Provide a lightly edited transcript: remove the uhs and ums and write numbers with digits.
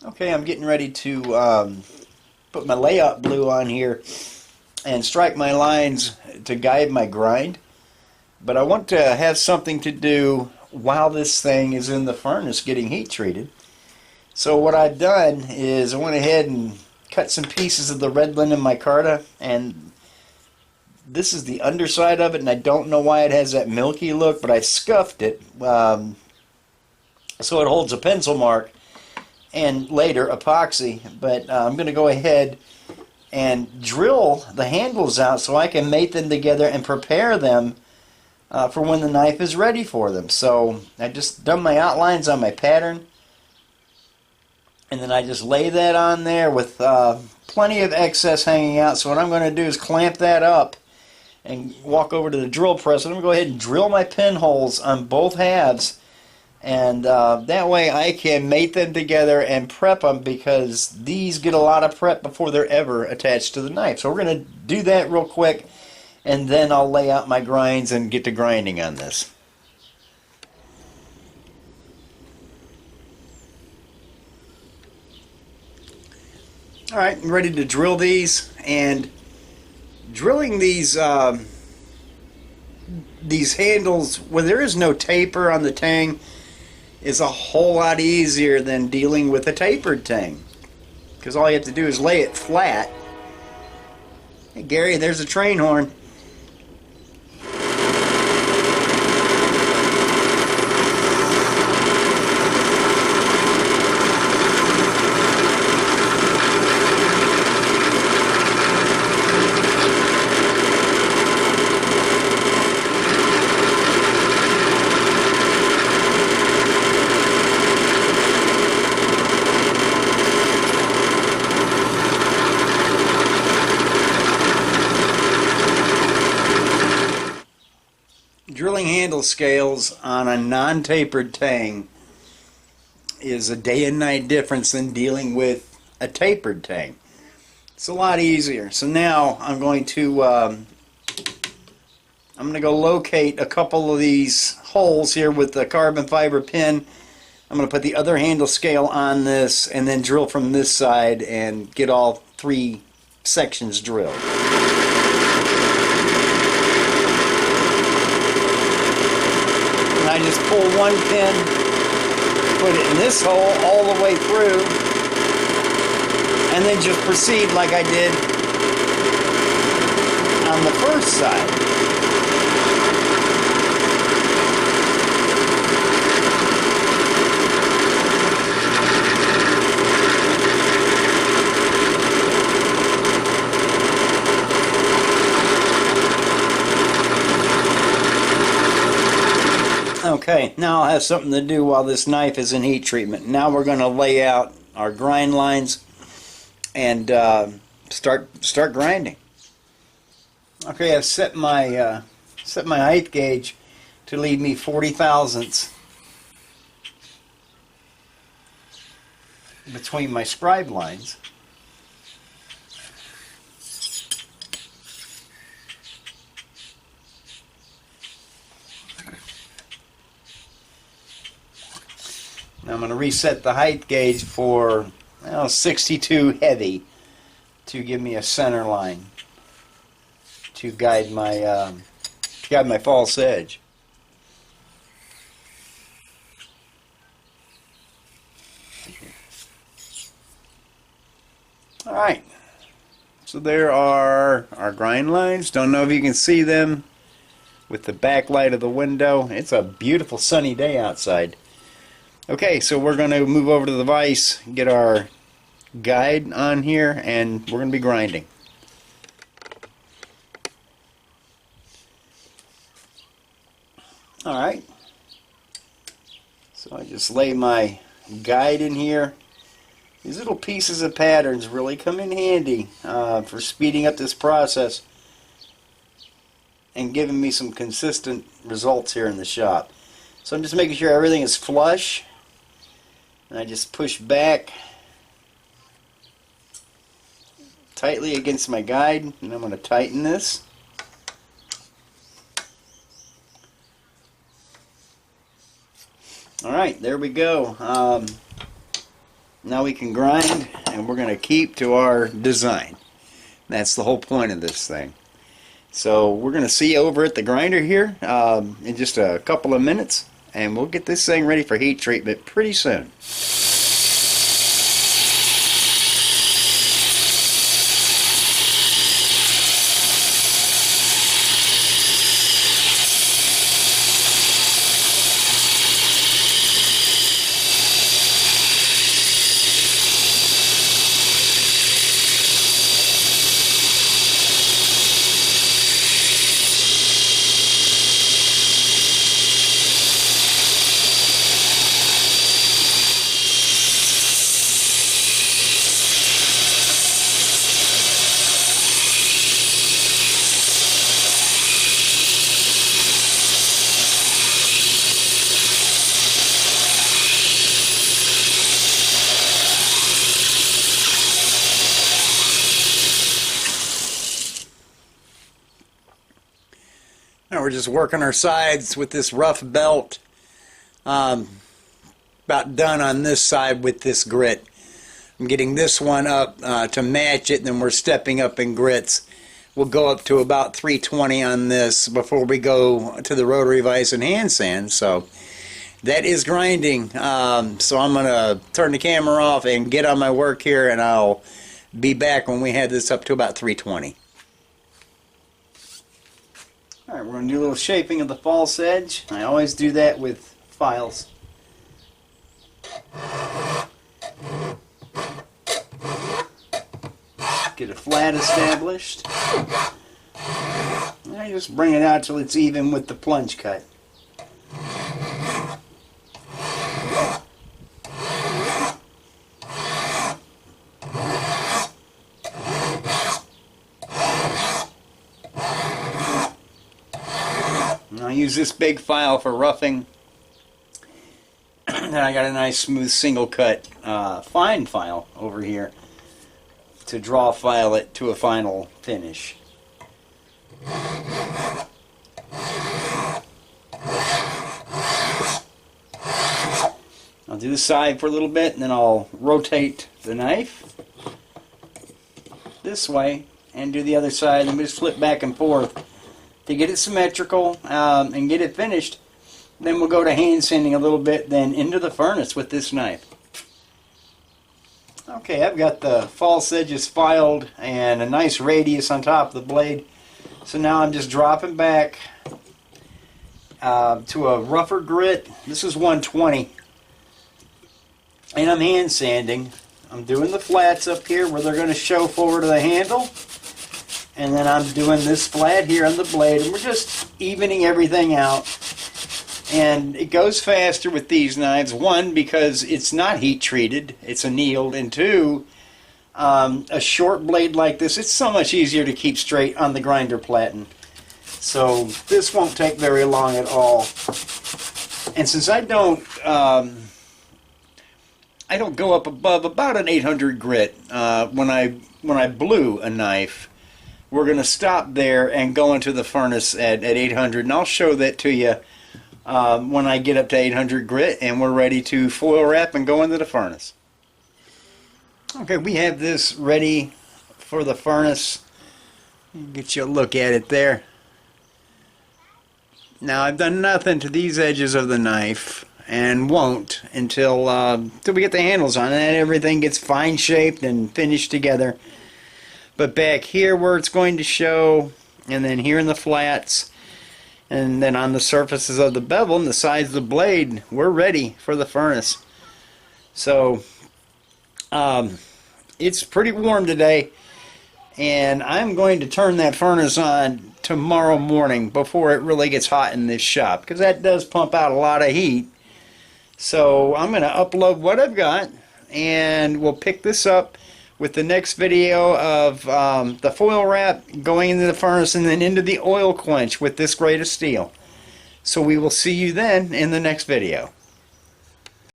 Okay, I'm getting ready to put my layout glue on here and strike my lines to guide my grind. But I want to have something to do while this thing is in the furnace getting heat treated. So what I've done is I went ahead and cut some pieces of the red linen micarta, and this is the underside of it, and I don't know why it has that milky look, but I scuffed it so it holds a pencil mark and later epoxy. But I'm going to go ahead and drill the handles out so I can mate them together and prepare them for when the knife is ready for them. So I just done my outlines on my pattern, and then I just lay that on there with plenty of excess hanging out. So what I'm going to do is clamp that up and walk over to the drill press. I'm going to go ahead and drill my pinholes on both halves, and that way I can mate them together and prep them, because these get a lot of prep before they're ever attached to the knife. So we're going to do that real quick, and then I'll lay out my grinds and get to grinding on this. Alright, I'm ready to drill these, and drilling these handles when there is no taper on the Tang is a whole lot easier than dealing with a tapered Tang, because all you have to do is lay it flat. Hey Gary, there's a train horn. Drilling handle scales on a non-tapered Tang is a day and night difference than dealing with a tapered Tang. It's a lot easier. So now I'm going to go locate a couple of these holes here with the carbon fiber pin. I'm going to put the other handle scale on this and then drill from this side and get all three sections drilled. I just pull one pin, put it in this hole all the way through, and then just proceed like I did on the first side. Okay, now I'll have something to do while this knife is in heat treatment. Now we're going to lay out our grind lines and start grinding. Okay, I've set my height gauge to lead me 40 thousandths between my scribe lines. Now I'm going to reset the height gauge for 62 heavy to give me a center line to guide my false edge. All right. So there are our grind lines. Don't know if you can see them with the backlight of the window. It's a beautiful sunny day outside. Okay, so we're going to move over to the vise, get our guide on here, and we're going to be grinding. Alright, so I just lay my guide in here. These little pieces of patterns really come in handy for speeding up this process and giving me some consistent results here in the shop. So I'm just making sure everything is flush. And I just push back tightly against my guide, and I'm going to tighten this. Alright, there we go. Now we can grind, and we're going to keep to our design. That's the whole point of this thing. So we're going to see over at the grinder here in just a couple of minutes, and we'll get this thing ready for heat treatment pretty soon. Now we're just working our sides with this rough belt. About done on this side with this grit. I'm getting this one up to match it, and then we're stepping up in grits. We'll go up to about 320 on this before we go to the rotary vise and hand sand. So that is grinding. So I'm going to turn the camera off and get on my work here, and I'll be back when we have this up to about 320. Alright, we're going to do a little shaping of the false edge. I always do that with files. Get a flat established. And I just bring it out till it's even with the plunge cut. I use this big file for roughing. Then I got a nice smooth single cut fine file over here to draw file it to a final finish. I'll do the side for a little bit, and then I'll rotate the knife this way and do the other side, and we just flip back and forth to get it symmetrical and get it finished. Then we'll go to hand sanding a little bit, then into the furnace with this knife. Okay, I've got the false edges filed and a nice radius on top of the blade. So now I'm just dropping back to a rougher grit. This is 120. And I'm hand sanding. I'm doing the flats up here where they're going to show forward to the handle. And then I'm doing this flat here on the blade, and we're just evening everything out. And it goes faster with these knives, one, because it's not heat treated, it's annealed, and two, a short blade like this, it's so much easier to keep straight on the grinder platen. So this won't take very long at all. And since I don't go up above about an 800 grit when I blue a knife, we're going to stop there and go into the furnace at 800, and I'll show that to you when I get up to 800 grit and we're ready to foil wrap and go into the furnace. Okay, we have this ready for the furnace. Get you a look at it there. Now I've done nothing to these edges of the knife, and won't until we get the handles on it and everything gets fine shaped and finished together. But back here where it's going to show, and then here in the flats, and then on the surfaces of the bevel and the sides of the blade, we're ready for the furnace. So it's pretty warm today, and I'm going to turn that furnace on tomorrow morning before it really gets hot in this shop, because that does pump out a lot of heat. So I'm going to upload what I've got, and we'll pick this up with the next video of the foil wrap going into the furnace and then into the oil quench with this grade of steel. So we will see you then in the next video.